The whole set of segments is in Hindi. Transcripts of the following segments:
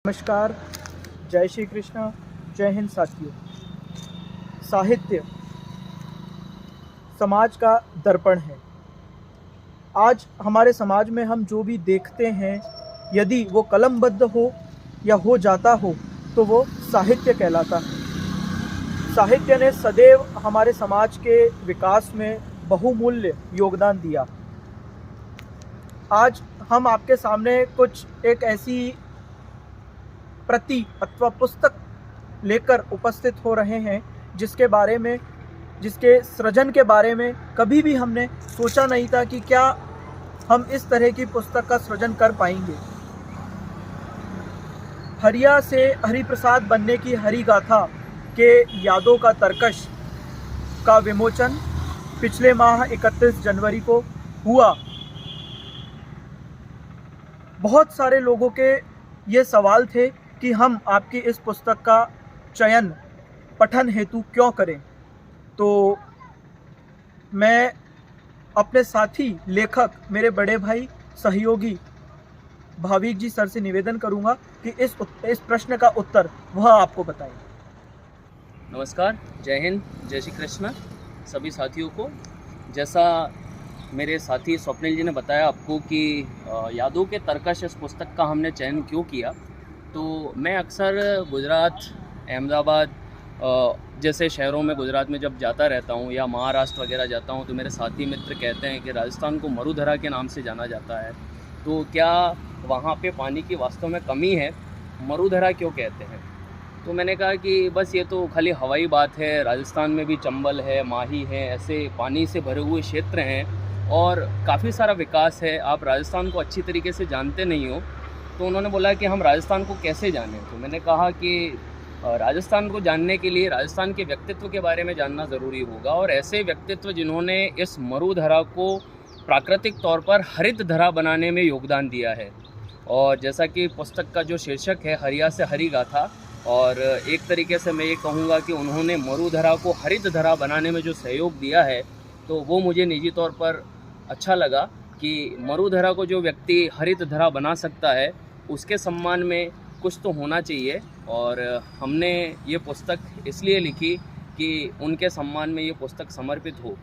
नमस्कार, जय श्री कृष्ण, जय हिंद साथियों। साहित्य समाज का दर्पण है। आज हमारे समाज में हम जो भी देखते हैं, यदि वो कलमबद्ध हो या हो जाता हो तो वो साहित्य कहलाता है। साहित्य ने सदैव हमारे समाज के विकास में बहुमूल्य योगदान दिया। आज हम आपके सामने कुछ एक ऐसी प्रति अथवा पुस्तक लेकर उपस्थित हो रहे हैं जिसके सृजन के बारे में कभी भी हमने सोचा नहीं था कि क्या हम इस तरह की पुस्तक का सृजन कर पाएंगे। हरिया से हरिप्रसाद बनने की हरि गाथा के यादों का तरकश का विमोचन पिछले माह 31 जनवरी को हुआ। बहुत सारे लोगों के ये सवाल थे कि हम आपकी इस पुस्तक का चयन पठन हेतु क्यों करें। तो मैं अपने साथी लेखक, मेरे बड़े भाई, सहयोगी भाविक जी सर से निवेदन करूंगा कि इस प्रश्न का उत्तर वह आपको बताएं। नमस्कार, जय हिंद, जय श्री कृष्ण सभी साथियों को। जैसा मेरे साथी स्वप्निल जी ने बताया आपको कि यादों के तरकश इस पुस्तक का हमने चयन क्यों किया, तो मैं अक्सर गुजरात, अहमदाबाद जैसे शहरों में गुजरात में जब जाता रहता हूँ या महाराष्ट्र वगैरह जाता हूँ तो मेरे साथी मित्र कहते हैं कि राजस्थान को मरुधरा के नाम से जाना जाता है, तो क्या वहाँ पे पानी की वास्तव में कमी है, मरुधरा क्यों कहते हैं। तो मैंने कहा कि बस ये तो खाली हवाई बात है, राजस्थान में भी चंबल है, माही है, ऐसे पानी से भरे हुए क्षेत्र हैं और काफ़ी सारा विकास है, आप राजस्थान को अच्छी तरीके से जानते नहीं हो। तो उन्होंने बोला कि हम राजस्थान को कैसे जानें। तो मैंने कहा कि राजस्थान को जानने के लिए राजस्थान के व्यक्तित्व के बारे में जानना ज़रूरी होगा, और ऐसे व्यक्तित्व जिन्होंने इस मरुधरा को प्राकृतिक तौर पर हरित धरा बनाने में योगदान दिया है। और जैसा कि पुस्तक का जो शीर्षक है हरिया से हरि गाथा, और एक तरीके से मैं ये कहूँगा कि उन्होंने मरुधरा को हरित धरा बनाने में जो सहयोग दिया है, तो वो मुझे निजी तौर पर अच्छा लगा कि मरुधरा को जो व्यक्ति हरित धरा बना सकता है उसके सम्मान में कुछ तो होना चाहिए। और हमने ये पुस्तक इसलिए लिखी कि उनके सम्मान में ये पुस्तक समर्पित हो।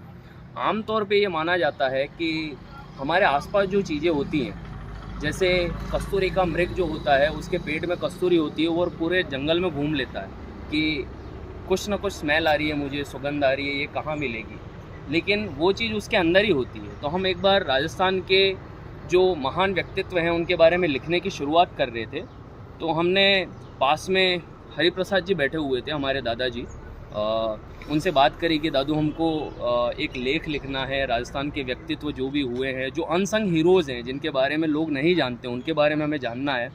आम तौर पे ये माना जाता है कि हमारे आसपास जो चीज़ें होती हैं, जैसे कस्तूरी का मृग जो होता है उसके पेट में कस्तूरी होती है और पूरे जंगल में घूम लेता है कि कुछ ना कुछ स्मेल आ रही है, मुझे सुगंध आ रही है, ये कहाँ मिलेगी, लेकिन वो चीज़ उसके अंदर ही होती है। तो हम एक बार राजस्थान के जो महान व्यक्तित्व हैं उनके बारे में लिखने की शुरुआत कर रहे थे, तो हमने पास में हरिप्रसाद जी बैठे हुए थे, हमारे दादाजी, उनसे बात करी कि दादू हमको एक लेख लिखना है, राजस्थान के व्यक्तित्व जो भी हुए हैं, जो अनसंग हीरोज़ हैं, जिनके बारे में लोग नहीं जानते, उनके बारे में हमें जानना है।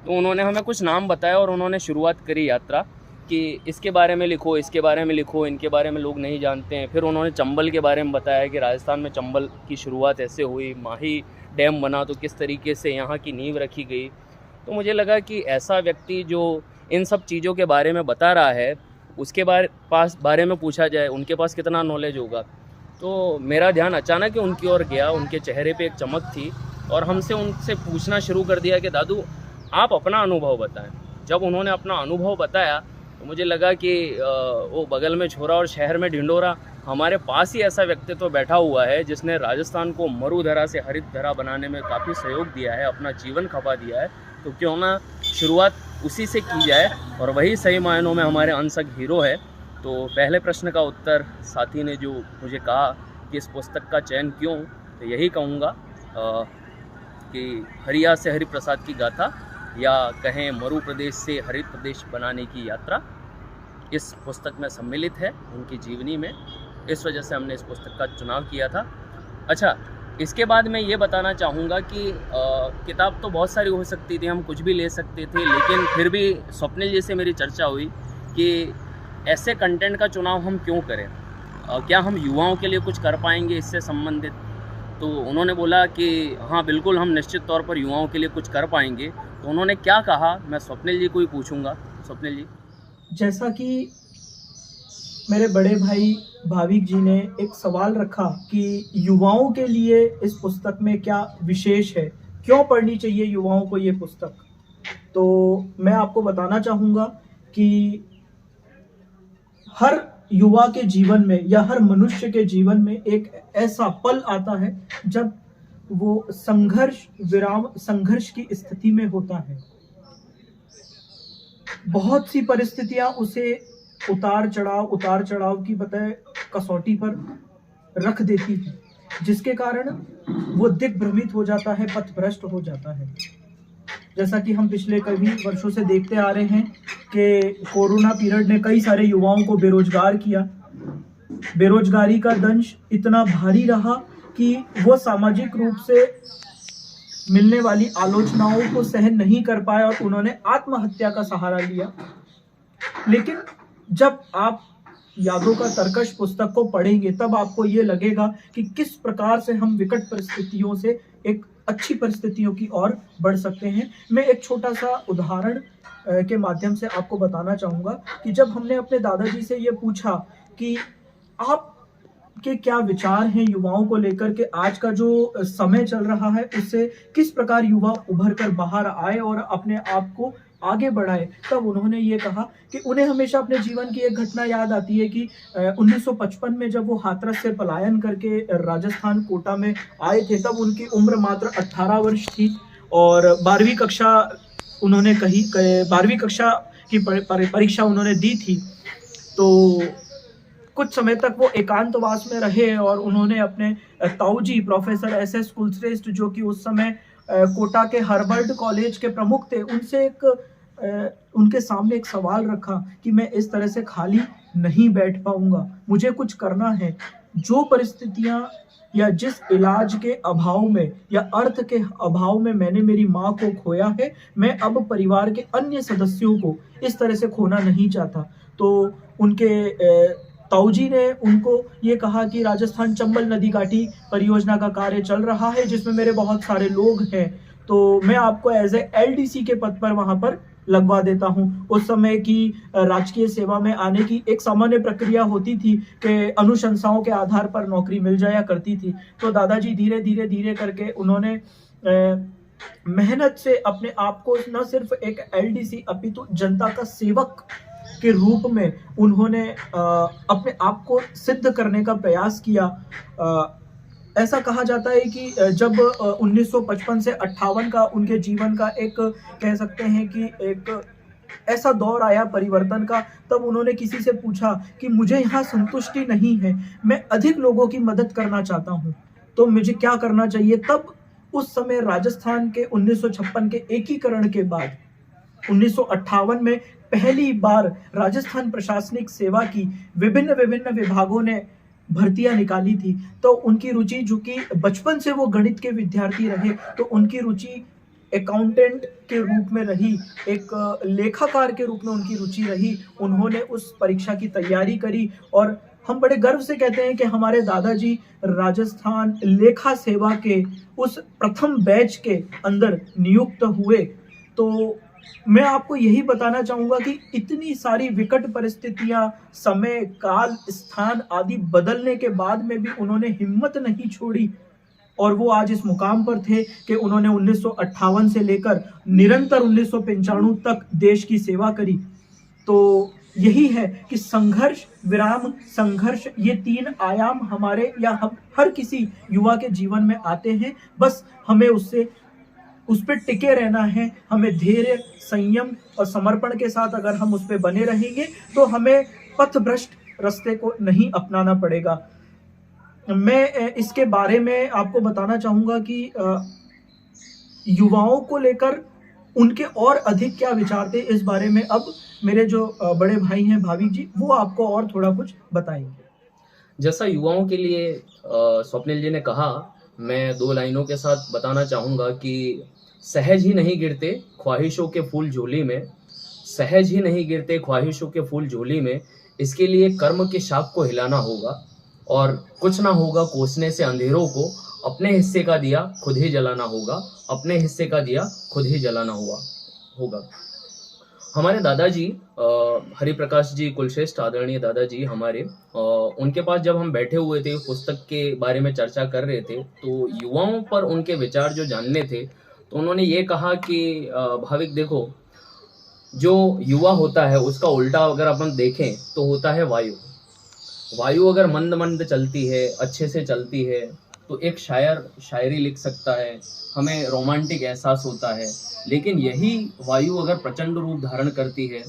तो उन्होंने हमें कुछ नाम बताया और उन्होंने शुरुआत करी यात्रा कि इसके बारे में लिखो, इसके बारे में लिखो, इनके बारे में लोग नहीं जानते हैं। फिर उन्होंने चंबल के बारे में बताया कि राजस्थान में चंबल की शुरुआत ऐसे हुई, माही डैम बना तो किस तरीके से यहाँ की नींव रखी गई। तो मुझे लगा कि ऐसा व्यक्ति जो इन सब चीज़ों के बारे में बता रहा है, उसके बारे में पूछा जाए, उनके पास कितना नॉलेज होगा। तो मेरा ध्यान अचानक ही उनकी ओर गया, उनके चेहरे पे एक चमक थी और उनसे पूछना शुरू कर दिया कि दादू आप अपना अनुभव बताएं। जब उन्होंने अपना अनुभव बताया तो मुझे लगा कि वो बगल में छोरा और शहर में ढिंडोरा, हमारे पास ही ऐसा व्यक्तित्व बैठा हुआ है जिसने राजस्थान को मरुधरा से हरित धरा बनाने में काफ़ी सहयोग दिया है, अपना जीवन खपा दिया है। तो क्यों ना शुरुआत उसी से की जाए, और वही सही मायनों में हमारे अनसंग हीरो है। तो पहले प्रश्न का उत्तर साथी ने जो मुझे कहा कि इस पुस्तक का चयन क्यों, तो यही कहूँगा कि हरिया से हरिप्रसाद की गाथा, या कहें मरु प्रदेश से हरित प्रदेश बनाने की यात्रा, इस पुस्तक में सम्मिलित है उनकी जीवनी में। इस वजह से हमने इस पुस्तक का चुनाव किया था। अच्छा, इसके बाद मैं ये बताना चाहूँगा कि किताब तो बहुत सारी हो सकती थी, हम कुछ भी ले सकते थे, लेकिन फिर भी स्वप्निल जी से मेरी चर्चा हुई कि ऐसे कंटेंट का चुनाव हम क्यों करें, क्या हम युवाओं के लिए कुछ कर पाएंगे इससे संबंधित। तो उन्होंने बोला कि हाँ बिल्कुल, हम निश्चित तौर पर युवाओं के लिए कुछ कर पाएंगे। तो उन्होंने क्या कहा, मैं स्वप्निल जी को ही पूछूंगा। स्वप्निल जी। जैसा कि मेरे बड़े भाई भाविक जी ने एक सवाल रखा कि युवाओं के लिए इस पुस्तक में क्या विशेष है, क्यों पढ़नी चाहिए युवाओं को ये पुस्तक। तो मैं आपको बताना चाहूँगा कि हर युवा के जीवन में या हर मनुष्य के जीवन में एक ऐसा पल आता है जब वो संघर्ष की स्थिति में होता है। बहुत सी परिस्थितियां उसे उतार चढ़ाव की बजाय कसौटी पर रख देती है, जिसके कारण वो दिग्भ्रमित हो जाता है, पथभ्रष्ट हो जाता है। जैसा कि हम पिछले कई वर्षों से देखते आ रहे हैं कि कोरोना पीरियड ने कई सारे युवाओं को बेरोजगार किया। बेरोजगारी का दंश इतना भारी रहा कि वो सामाजिक रूप से मिलने वाली आलोचनाओं को सहन नहीं कर पाए और उन्होंने आत्महत्या का सहारा लिया। लेकिन जब आप यादों का तर्कश पुस्तक को पढ़ेंगे तब आपको ये लगेगा कि किस प्रकार से हम विकट परिस्थितियों से एक अच्छी परिस्थितियों की ओर बढ़ सकते हैं। मैं एक छोटा सा उदाहरण के माध्यम से आपको बताना चाहूँगा कि जब हमने अपने दादाजी से ये पूछा कि आप के क्या विचार हैं युवाओं को लेकर के, आज का जो समय चल रहा है उससे किस प्रकार युवा उभर कर बाहर आए और अपने आप को आगे बढ़ाए, तब उन्होंने ये कहा कि उन्हें हमेशा अपने जीवन की एक घटना याद आती है कि 1955 में जब वो हाथरस से पलायन करके राजस्थान कोटा में आए थे, तब उनकी उम्र मात्र 18 वर्ष थी और 12वीं कक्षा उन्होंने 12वीं कक्षा की परीक्षा उन्होंने दी थी। तो कुछ समय तक वो एकांतवास में रहे और उन्होंने अपने ताऊजी प्रोफेसर SS कुलश्रेष्ठ, जो कि उस समय कोटा के हार्वर्ड कॉलेज के प्रमुख थे, उनसे उनके सामने एक सवाल रखा कि मैं इस तरह से खाली नहीं बैठ पाऊंगा, मुझे कुछ करना है। जो परिस्थितियां या जिस इलाज के अभाव में या अर्थ के अभाव में मैंने मेरी माँ को खोया है, मैं अब परिवार के अन्य सदस्यों को इस तरह से खोना नहीं चाहता। तो उनके ताऊजी ने उनको ये कहा कि राजस्थान चंबल नदी घाटी परियोजना का कार्य चल रहा है जिसमें मेरे बहुत सारे लोग हैं, तो मैं आपको एज ए LDC के पद पर वहां पर लगवा देता हूं। उस समय की राजकीय सेवा में आने की एक सामान्य प्रक्रिया होती थी कि अनुशंसाओं के आधार पर नौकरी मिल जाया करती थी। तो दादाजी धीरे करके उन्होंने मेहनत से अपने आप को न सिर्फ एक LDC अपितु जनता का सेवक के रूप में उन्होंने अपने आप को सिद्ध करने का प्रयास किया। ऐसा कहा जाता है कि जब 1955 से 58 का उनके जीवन का एक कह सकते हैं कि एक ऐसा दौर आया परिवर्तन का, तब उन्होंने किसी से पूछा कि मुझे यहाँ संतुष्टि नहीं है, मैं अधिक लोगों की मदद करना चाहता हूँ, तो मुझे क्या करना चाहिए। तब उस समय राजस्थान के 1956 के एकीकरण के बाद 1958 में पहली बार राजस्थान प्रशासनिक सेवा की विभिन्न विभागों ने भर्तियां निकाली थी। तो उनकी रुचि, जो कि बचपन से वो गणित के विद्यार्थी रहे, तो उनकी रुचि अकाउंटेंट के रूप में रही, एक लेखाकार के रूप में उनकी रुचि रही। उन्होंने उस परीक्षा की तैयारी करी और हम बड़े गर्व से कहते हैं कि हमारे दादाजी राजस्थान लेखा सेवा के उस प्रथम बैच के अंदर नियुक्त हुए। तो मैं आपको यही बताना चाहूंगा कि इतनी सारी विकट परिस्थितियां, समय, काल, स्थान आदि बदलने के बाद में भी उन्होंने हिम्मत नहीं छोड़ी और वो आज इस मुकाम पर थे कि उन्होंने 1958 से लेकर निरंतर 1995 तक देश की सेवा करी। तो यही है कि संघर्ष विराम संघर्ष, ये 3 आयाम हमारे या हम हर किसी युवा के जीवन में आते हैं। बस हमें उस पर टिके रहना है। हमें धैर्य, संयम और समर्पण के साथ अगर हम उस पर बने रहेंगे तो हमें पथभ्रष्ट रास्ते को नहीं अपनाना पड़ेगा। मैं इसके बारे में आपको बताना चाहूँगा कि युवाओं को लेकर उनके और अधिक क्या विचार थे, इस बारे में अब मेरे जो बड़े भाई हैं भाविक जी, वो आपको और थोड़ा कुछ बताएंगे। जैसा युवाओं के लिए स्वप्निल जी ने कहा, मैं 2 लाइनों के साथ बताना चाहूँगा कि सहज ही नहीं गिरते ख्वाहिशों के फूल झोली में, सहज ही नहीं गिरते ख्वाहिशों के फूल झोली में। इसके लिए कर्म की शाख को हिलाना होगा और कुछ ना होगा कोसने से अंधेरों को, अपने हिस्से का दिया खुद ही जलाना होगा, अपने हिस्से का दिया खुद ही जलाना होगा। हमारे दादाजी हरिप्रकाश जी कुलश्रेष्ठ, आदरणीय दादाजी हमारे, उनके पास जब हम बैठे हुए थे, पुस्तक के बारे में चर्चा कर रहे थे, तो युवाओं पर उनके विचार जो जानने थे, तो उन्होंने ये कहा कि भाविक देखो, जो युवा होता है उसका उल्टा अगर अपन देखें तो होता है वायु। वायु अगर मंद मंद चलती है, अच्छे से चलती है, तो एक शायर शायरी लिख सकता है, हमें रोमांटिक एहसास होता है। लेकिन यही वायु अगर प्रचंड रूप धारण करती है,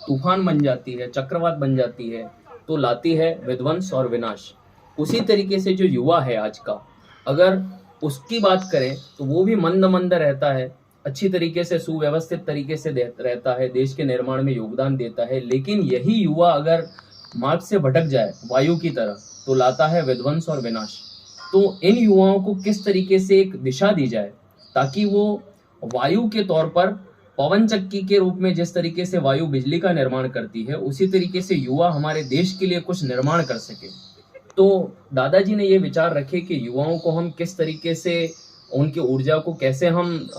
तूफान बन जाती है, चक्रवात बन जाती है, तो लाती है विध्वंस और विनाश। उसी तरीके से जो युवा है आज का, अगर उसकी बात करें तो वो भी मंद मंद रहता है, अच्छी तरीके से सुव्यवस्थित तरीके से रहता है, देश के निर्माण में योगदान देता है। लेकिन यही युवा अगर मार्ग से भटक जाए वायु की तरह, तो लाता है विध्वंस और विनाश। तो इन युवाओं को किस तरीके से एक दिशा दी जाए ताकि वो वायु के तौर पर पवन चक्की के रूप में जिस तरीके से वायु बिजली का निर्माण करती है, उसी तरीके से युवा हमारे देश के लिए कुछ निर्माण कर सके। तो दादाजी ने ये विचार रखे कि युवाओं को हम किस तरीके से, उनकी ऊर्जा को कैसे हम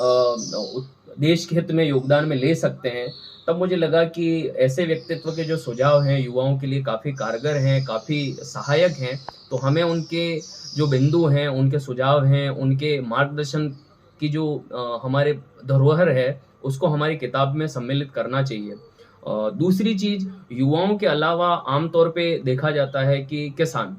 देश के हित में योगदान में ले सकते हैं। तब मुझे लगा कि ऐसे व्यक्तित्व के जो सुझाव हैं युवाओं के लिए काफ़ी कारगर हैं, काफ़ी सहायक हैं। तो हमें उनके जो बिंदु हैं, उनके सुझाव हैं, उनके मार्गदर्शन की जो हमारे धरोहर है, उसको हमारी किताब में सम्मिलित करना चाहिए। दूसरी चीज़, युवाओं के अलावा आमतौर पे देखा जाता है कि किसान,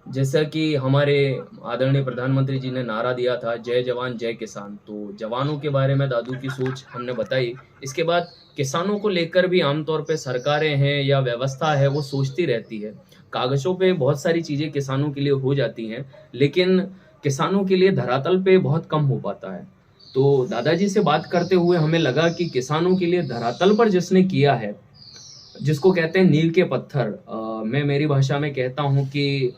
जैसा कि हमारे आदरणीय प्रधानमंत्री जी ने नारा दिया था, जय जवान जय किसान। तो जवानों के बारे में दादू की सोच हमने बताई। इसके बाद किसानों को लेकर भी आमतौर पे सरकारें हैं या व्यवस्था है वो सोचती रहती है। कागजों पे बहुत सारी चीज़ें किसानों के लिए हो जाती हैं, लेकिन किसानों के लिए धरातल पे बहुत कम हो पाता है। तो दादाजी से बात करते हुए हमें लगा कि किसानों के लिए धरातल पर जिसने किया है, जिसको कहते हैं नील के पत्थर, मैं मेरी भाषा में कहता हूँ कि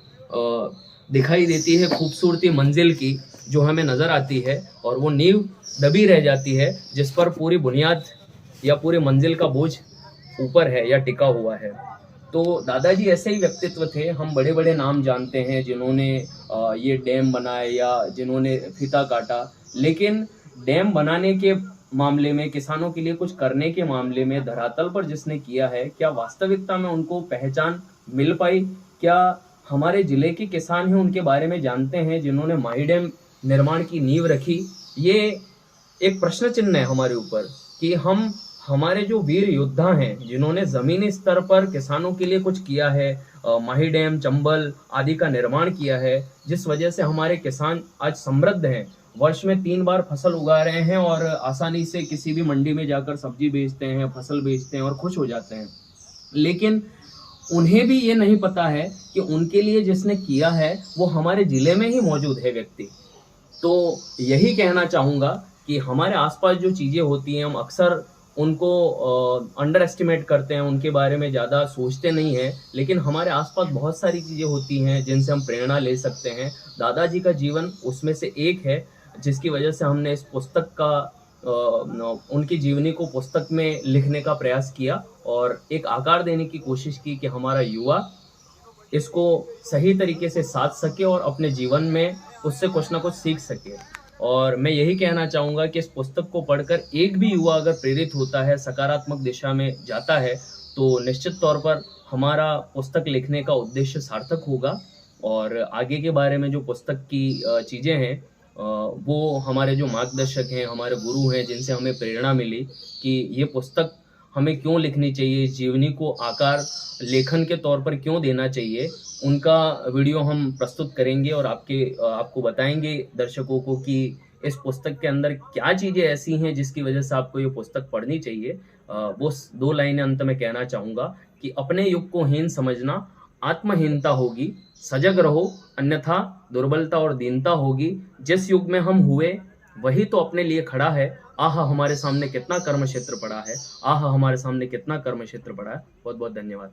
दिखाई देती है खूबसूरती मंजिल की जो हमें नज़र आती है, और वो नींव दबी रह जाती है जिस पर पूरी बुनियाद या पूरी मंजिल का बोझ ऊपर है या टिका हुआ है। तो दादाजी ऐसे ही व्यक्तित्व थे। हम बड़े बड़े नाम जानते हैं जिन्होंने ये डैम बनाए या जिन्होंने फीता काटा, लेकिन डैम बनाने के मामले में, किसानों के लिए कुछ करने के मामले में धरातल पर जिसने किया है, क्या वास्तविकता में उनको पहचान मिल पाई? क्या हमारे ज़िले के किसान हैं उनके बारे में जानते हैं जिन्होंने माही डैम निर्माण की नींव रखी? ये एक प्रश्न चिन्ह है हमारे ऊपर कि हमारे जो वीर योद्धा हैं जिन्होंने ज़मीनी स्तर पर किसानों के लिए कुछ किया है, माही डैम, चंबल आदि का निर्माण किया है, जिस वजह से हमारे किसान आज समृद्ध हैं, वर्ष में 3 बार फसल उगा रहे हैं और आसानी से किसी भी मंडी में जाकर सब्जी बेचते हैं, फसल बेचते हैं और खुश हो जाते हैं। लेकिन उन्हें भी ये नहीं पता है कि उनके लिए जिसने किया है वो हमारे ज़िले में ही मौजूद है व्यक्ति। तो यही कहना चाहूँगा कि हमारे आसपास जो चीज़ें होती हैं, हम अक्सर उनको अंडर एस्टिमेट करते हैं, उनके बारे में ज़्यादा सोचते नहीं हैं, लेकिन हमारे आसपास बहुत सारी चीज़ें होती हैं जिनसे हम प्रेरणा ले सकते हैं। दादाजी का जीवन उसमें से एक है, जिसकी वजह से हमने इस पुस्तक का उनकी जीवनी को पुस्तक में लिखने का प्रयास किया और एक आकार देने की कोशिश की कि हमारा युवा इसको सही तरीके से साध सके और अपने जीवन में उससे कुछ ना कुछ सीख सके। और मैं यही कहना चाहूँगा कि इस पुस्तक को पढ़कर एक भी युवा अगर प्रेरित होता है, सकारात्मक दिशा में जाता है, तो निश्चित तौर पर हमारा पुस्तक लिखने का उद्देश्य सार्थक होगा। और आगे के बारे में जो पुस्तक की चीज़ें हैं, वो हमारे जो मार्गदर्शक हैं, हमारे गुरु हैं, जिनसे हमें प्रेरणा मिली कि ये पुस्तक हमें क्यों लिखनी चाहिए, जीवनी को आकार लेखन के तौर पर क्यों देना चाहिए, उनका वीडियो हम प्रस्तुत करेंगे और आपको बताएंगे दर्शकों को कि इस पुस्तक के अंदर क्या चीज़ें ऐसी हैं जिसकी वजह से आपको ये पुस्तक पढ़नी चाहिए। वो 2 लाइनें अंत में कहना चाहूँगा कि अपने युग को हीन समझना आत्महीनता होगी, सजग रहो अन्यथा दुर्बलता और दीनता होगी। जिस युग में हम हुए वही तो अपने लिए खड़ा है। आहा हमारे सामने कितना कर्म क्षेत्र पड़ा है, आहा हमारे सामने कितना कर्म क्षेत्र पड़ा है। बहुत बहुत धन्यवाद।